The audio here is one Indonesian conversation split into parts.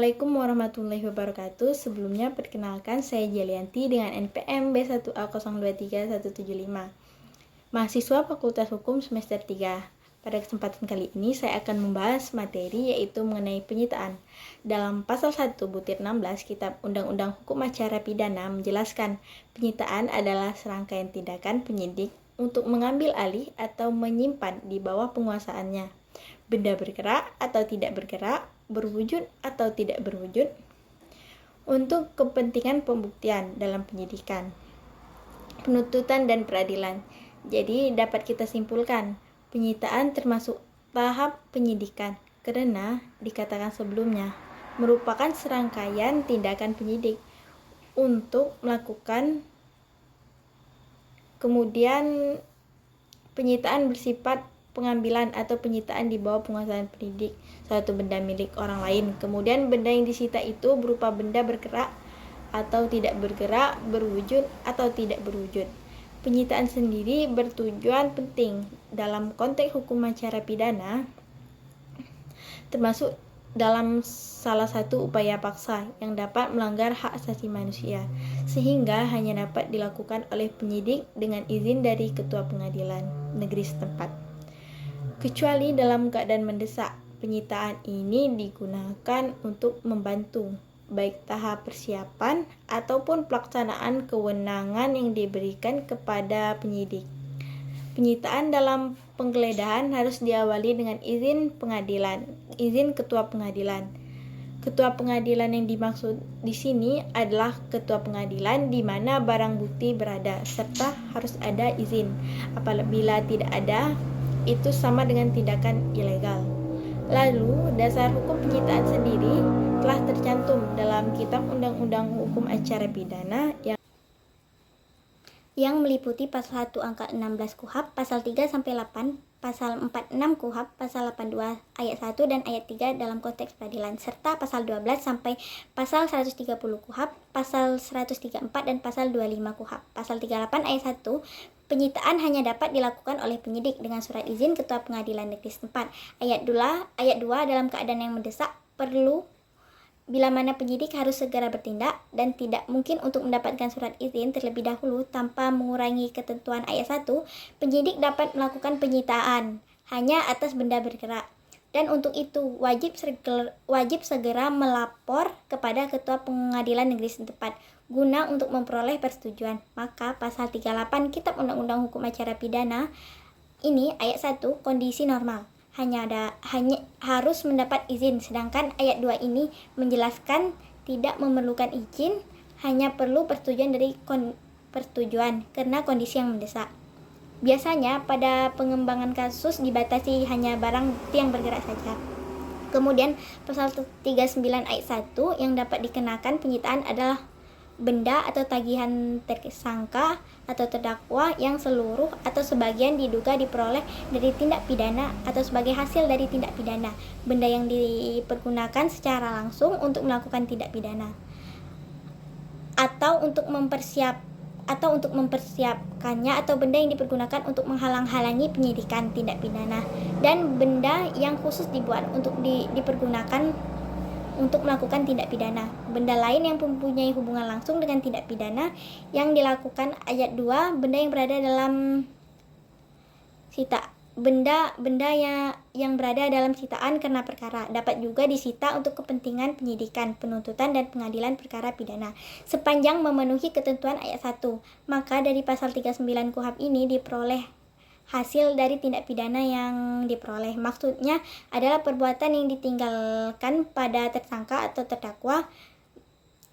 Assalamualaikum warahmatullahi wabarakatuh. Sebelumnya perkenalkan saya Jelianti dengan NPM B1A023175, mahasiswa Fakultas Hukum semester 3. Pada kesempatan kali ini saya akan membahas materi yaitu mengenai penyitaan. Dalam pasal 1/16 Kitab Undang-Undang Hukum Acara Pidana menjelaskan penyitaan adalah serangkaian tindakan penyidik untuk mengambil alih atau menyimpan di bawah penguasaannya benda bergerak atau tidak bergerak, berwujud atau tidak berwujud, untuk kepentingan pembuktian dalam penyidikan, penuntutan, dan peradilan. Jadi dapat kita simpulkan, penyitaan termasuk tahap penyidikan karena dikatakan sebelumnya merupakan serangkaian tindakan penyidik untuk melakukan, kemudian penyitaan bersifat pengambilan atau penyitaan di bawah penguasaan penyidik suatu benda milik orang lain. Kemudian benda yang disita itu berupa benda bergerak atau tidak bergerak, berwujud atau tidak berwujud. Penyitaan sendiri bertujuan penting dalam konteks hukum acara pidana, termasuk dalam salah satu upaya paksa yang dapat melanggar hak asasi manusia, sehingga hanya dapat dilakukan oleh penyidik dengan izin dari ketua pengadilan negeri setempat. Kecuali dalam keadaan mendesak, penyitaan ini digunakan untuk membantu baik tahap persiapan ataupun pelaksanaan kewenangan yang diberikan kepada penyidik. Penyitaan dalam penggeledahan harus diawali dengan izin pengadilan, izin ketua pengadilan. Ketua pengadilan yang dimaksud di sini adalah ketua pengadilan di mana barang bukti berada, serta harus ada izin. Apabila tidak ada, itu sama dengan tindakan ilegal. Lalu, dasar hukum penyitaan sendiri telah tercantum dalam Kitab Undang-Undang Hukum Acara Pidana yang meliputi pasal 1 angka 16 KUHP, pasal 3 sampai 8, pasal 46 KUHP, pasal 82 ayat 1 dan ayat 3 dalam konteks peradilan, serta pasal 12 sampai pasal 130 KUHP, pasal 134 dan pasal 25 KUHP. Pasal 38 ayat 1, penyitaan hanya dapat dilakukan oleh penyidik dengan surat izin ketua pengadilan negeri setempat. Ayat 2 dalam keadaan yang mendesak perlu bila mana penyidik harus segera bertindak dan tidak mungkin untuk mendapatkan surat izin terlebih dahulu tanpa mengurangi ketentuan ayat 1, penyidik dapat melakukan penyitaan hanya atas benda bergerak. Dan untuk itu wajib segera melapor kepada ketua pengadilan negeri setempat guna untuk memperoleh persetujuan. Maka pasal 38 Kitab Undang-Undang Hukum Acara Pidana ini ayat 1 kondisi normal hanya harus mendapat izin, sedangkan ayat 2 ini menjelaskan tidak memerlukan izin, hanya perlu persetujuan dari persetujuan karena kondisi yang mendesak. Biasanya pada pengembangan kasus dibatasi hanya barang bukti yang bergerak saja. Kemudian pasal 39 ayat 1 yang dapat dikenakan penyitaan adalah benda atau tagihan tersangka atau terdakwa yang seluruh atau sebagian diduga diperoleh dari tindak pidana atau sebagai hasil dari tindak pidana, benda yang dipergunakan secara langsung untuk melakukan tindak pidana atau untuk mempersiapkannya, atau benda yang dipergunakan untuk menghalang-halangi penyidikan tindak pidana, dan benda yang khusus dibuat untuk dipergunakan untuk melakukan tindak pidana. Benda lain yang mempunyai hubungan langsung dengan tindak pidana yang dilakukan ayat 2, benda yang berada dalam benda yang berada dalam sitaan karena perkara dapat juga disita untuk kepentingan penyidikan, penuntutan, dan pengadilan perkara pidana sepanjang memenuhi ketentuan ayat 1. Maka dari pasal 39 KUHP ini diperoleh hasil dari tindak pidana yang diperoleh. Maksudnya adalah perbuatan yang ditinggalkan pada tersangka atau terdakwa,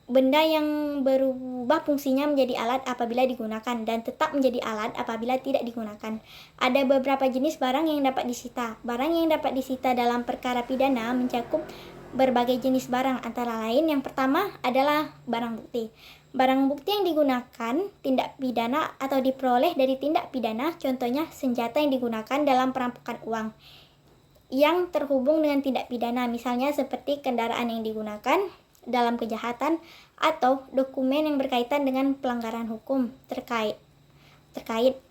benda yang berubah fungsinya menjadi alat apabila digunakan dan tetap menjadi alat apabila tidak digunakan. Ada beberapa jenis barang yang dapat disita. Barang yang dapat disita dalam perkara pidana mencakup berbagai jenis barang, antara lain yang pertama adalah barang bukti. Barang bukti yang digunakan tindak pidana atau diperoleh dari tindak pidana, contohnya senjata yang digunakan dalam perampokan uang yang terhubung dengan tindak pidana, misalnya seperti kendaraan yang digunakan dalam kejahatan atau dokumen yang berkaitan dengan pelanggaran hukum terkait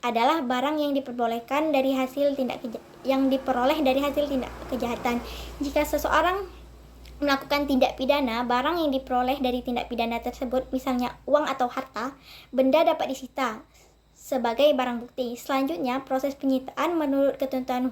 adalah barang yang diperbolehkan dari hasil tindak kejahatan. Jika seseorang melakukan tindak pidana, barang yang diperoleh dari tindak pidana tersebut, misalnya uang atau harta, benda dapat disita sebagai barang bukti. Selanjutnya, proses penyitaan menurut ketentuan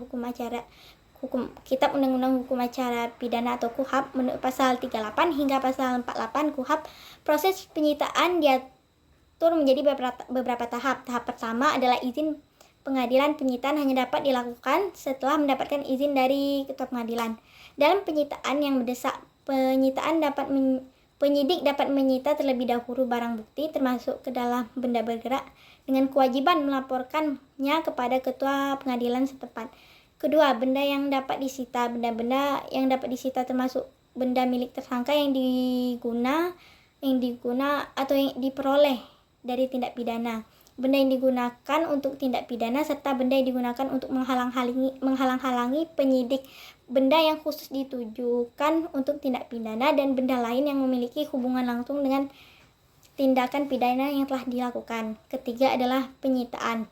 Kitab Undang-Undang Hukum Acara Pidana atau KUHP menurut pasal 38 hingga pasal 48 KUHP. Proses penyitaan diatur menjadi beberapa tahap. Tahap pertama adalah izin pengadilan. Penyitaan hanya dapat dilakukan setelah mendapatkan izin dari ketua pengadilan. Dalam penyitaan yang mendesak, penyidik dapat menyita terlebih dahulu barang bukti termasuk ke dalam benda bergerak dengan kewajiban melaporkannya kepada ketua pengadilan setempat. Kedua, benda yang dapat disita. Benda-benda yang dapat disita termasuk benda milik tersangka yang diguna atau yang diperoleh dari tindak pidana, benda yang digunakan untuk tindak pidana, serta benda yang digunakan untuk menghalang-halangi penyidik, benda yang khusus ditujukan untuk tindak pidana, dan benda lain yang memiliki hubungan langsung dengan tindakan pidana yang telah dilakukan. Ketiga adalah penyitaan.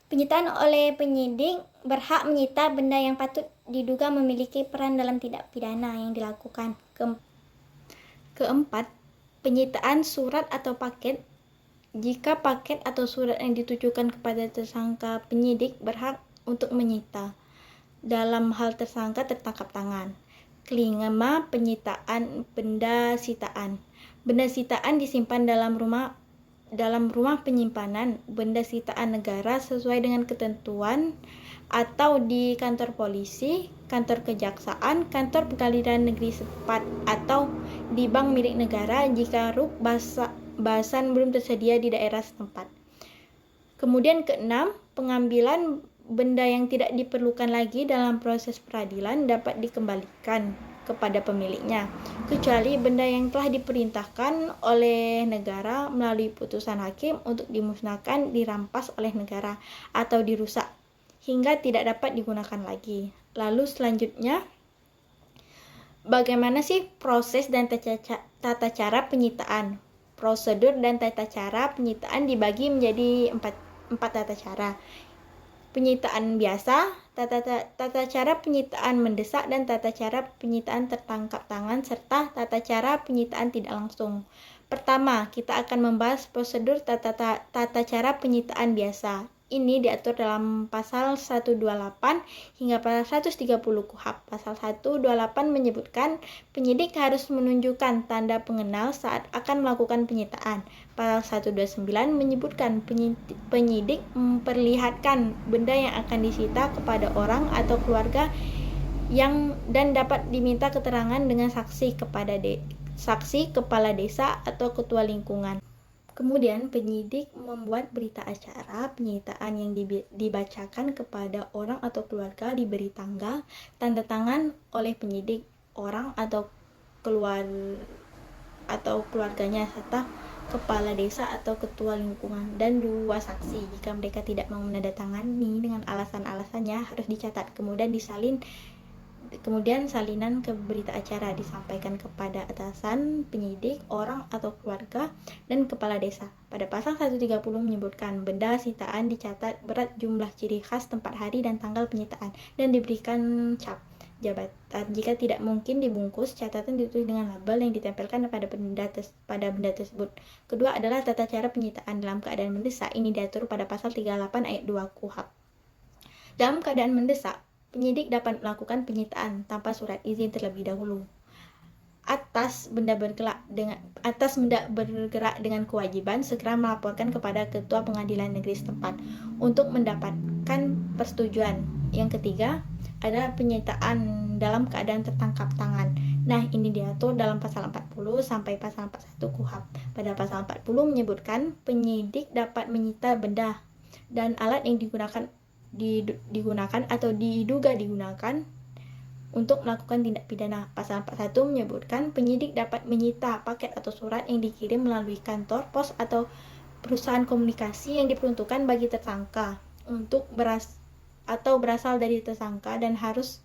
Penyitaan oleh penyidik berhak menyita benda yang patut diduga memiliki peran dalam tindak pidana yang dilakukan. Keempat, penyitaan surat atau paket. Jika paket atau surat yang ditujukan kepada tersangka, penyidik berhak untuk menyita. Dalam hal tersangka tertangkap tangan. Kelima, penyitaan benda sitaan. Benda sitaan disimpan dalam rumah penyimpanan benda sitaan negara sesuai dengan ketentuan, atau di kantor polisi, kantor kejaksaan, kantor pengadilan negeri setempat, atau di bank milik negara jika bahasan belum tersedia di daerah setempat. Kemudian keenam, pengambilan benda yang tidak diperlukan lagi dalam proses peradilan dapat dikembalikan kepada pemiliknya, kecuali benda yang telah diperintahkan oleh negara melalui putusan hakim untuk dimusnahkan, dirampas oleh negara, atau dirusak hingga tidak dapat digunakan lagi. Lalu selanjutnya, bagaimana sih proses dan tata cara penyitaan? Prosedur dan tata cara penyitaan dibagi menjadi empat tata cara. Penyitaan biasa, tata cara penyitaan mendesak, dan tata cara penyitaan tertangkap tangan, serta tata cara penyitaan tidak langsung. Pertama, kita akan membahas prosedur tata cara penyitaan biasa. Ini diatur dalam pasal 128 hingga pasal 130 KUHP. Pasal 128 menyebutkan penyidik harus menunjukkan tanda pengenal saat akan melakukan penyitaan. Pasal 129 menyebutkan penyidik memperlihatkan benda yang akan disita kepada orang atau keluarga dan dapat diminta keterangan dengan saksi kepala desa atau ketua lingkungan. Kemudian penyidik membuat berita acara penyitaan yang dibacakan kepada orang atau keluarga, diberi tanggal, tanda tangan oleh penyidik, orang atau keluarganya, serta kepala desa atau ketua lingkungan, dan 2 saksi. Jika mereka tidak mau menandatangani dengan alasan-alasannya harus dicatat, kemudian salinan ke berita acara disampaikan kepada atasan, penyidik, orang atau keluarga, dan kepala desa. Pada pasal 130 menyebutkan benda sitaan dicatat berat, jumlah, ciri khas, tempat, hari, dan tanggal penyitaan, dan diberikan cap jabatan. Jika tidak mungkin dibungkus, catatan ditulis dengan label yang ditempelkan pada benda tersebut. Kedua adalah tata cara penyitaan dalam keadaan mendesak. Ini diatur pada pasal 38 ayat 2 KUHP. Dalam keadaan mendesak, penyidik dapat melakukan penyitaan tanpa surat izin terlebih dahulu atas benda bergerak dengan kewajiban segera melaporkan kepada ketua pengadilan negeri setempat untuk mendapatkan persetujuan. Yang ketiga adalah penyitaan dalam keadaan tertangkap tangan. Nah, ini diatur dalam pasal 40 sampai pasal 41 KUHP. Pada pasal 40 menyebutkan penyidik dapat menyita benda dan alat yang digunakan atau diduga digunakan untuk melakukan tindak pidana. Pasal 41 menyebutkan penyidik dapat menyita paket atau surat yang dikirim melalui kantor pos atau perusahaan komunikasi yang diperuntukkan bagi tersangka berasal dari tersangka dan harus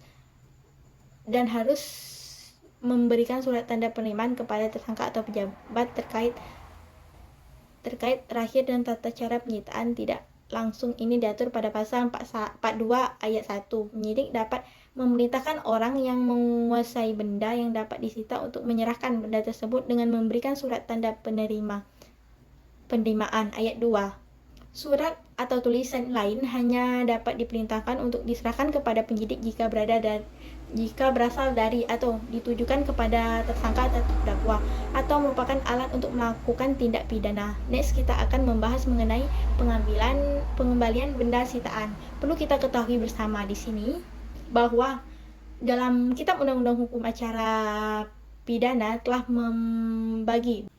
memberikan surat tanda penerimaan kepada tersangka atau pejabat terkait terakhir, dan tata cara penyitaan tidak langsung ini diatur pada pasal 42 ayat 1. Penyidik dapat memerintahkan orang yang menguasai benda yang dapat disita untuk menyerahkan benda tersebut dengan memberikan surat tanda penerimaan. Ayat 2. Surat atau tulisan lain hanya dapat diperintahkan untuk diserahkan kepada penyidik jika berasal dari atau ditujukan kepada tersangka atau terdakwa atau merupakan alat untuk melakukan tindak pidana. Next, kita akan membahas mengenai pengembalian benda sitaan. Perlu kita ketahui bersama di sini bahwa dalam Kitab Undang-Undang Hukum Acara Pidana telah membagi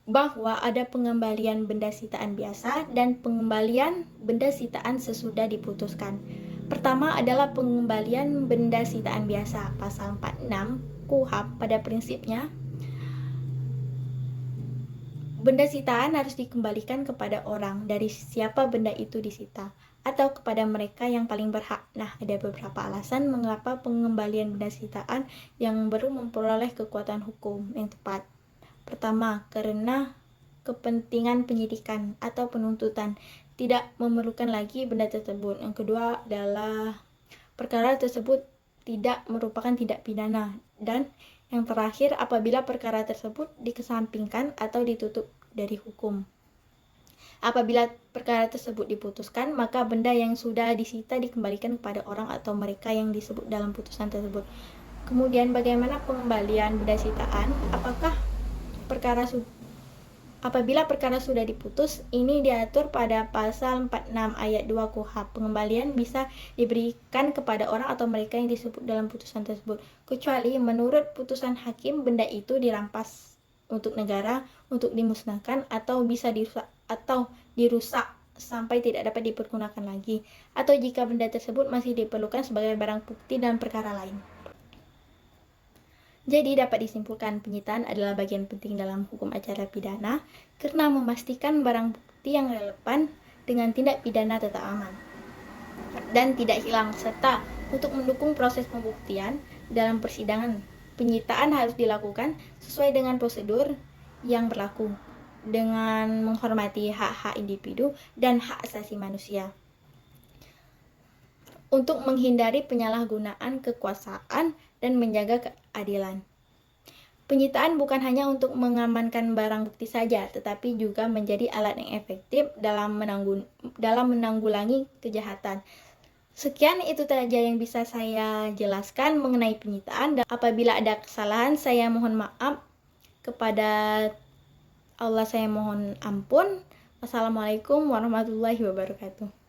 bahwa ada pengembalian benda sitaan biasa dan pengembalian benda sitaan sesudah diputuskan. Pertama adalah pengembalian benda sitaan biasa. Pasal 46 KUHP pada prinsipnya benda sitaan harus dikembalikan kepada orang dari siapa benda itu disita atau kepada mereka yang paling berhak. Nah, ada beberapa alasan mengapa pengembalian benda sitaan yang baru memperoleh kekuatan hukum yang tepat. Pertama, karena kepentingan penyidikan atau penuntutan tidak memerlukan lagi benda tersebut. Yang kedua adalah perkara tersebut tidak merupakan tindak pidana. Dan yang terakhir, apabila perkara tersebut dikesampingkan atau ditutup dari hukum. Apabila perkara tersebut diputuskan, maka benda yang sudah disita dikembalikan kepada orang atau mereka yang disebut dalam putusan tersebut. Kemudian bagaimana pengembalian benda sitaan? Apabila perkara sudah diputus, ini diatur pada pasal 46 ayat 2 KUHP. Pengembalian bisa diberikan kepada orang atau mereka yang disebut dalam putusan tersebut, kecuali menurut putusan hakim benda itu dirampas untuk negara, untuk dimusnahkan, atau bisa dirusak sampai tidak dapat dipergunakan lagi, atau jika benda tersebut masih diperlukan sebagai barang bukti dalam perkara lain. Jadi dapat disimpulkan penyitaan adalah bagian penting dalam hukum acara pidana karena memastikan barang bukti yang relevan dengan tindak pidana tetap aman dan tidak hilang, serta untuk mendukung proses pembuktian dalam persidangan. Penyitaan harus dilakukan sesuai dengan prosedur yang berlaku dengan menghormati hak-hak individu dan hak asasi manusia untuk menghindari penyalahgunaan kekuasaan dan menjaga keadilan. Penyitaan bukan hanya untuk mengamankan barang bukti saja, tetapi juga menjadi alat yang efektif dalam menanggulangi kejahatan. Sekian itu saja yang bisa saya jelaskan mengenai penyitaan, dan apabila ada kesalahan saya mohon maaf, kepada Allah saya mohon ampun. Wassalamualaikum warahmatullahi wabarakatuh.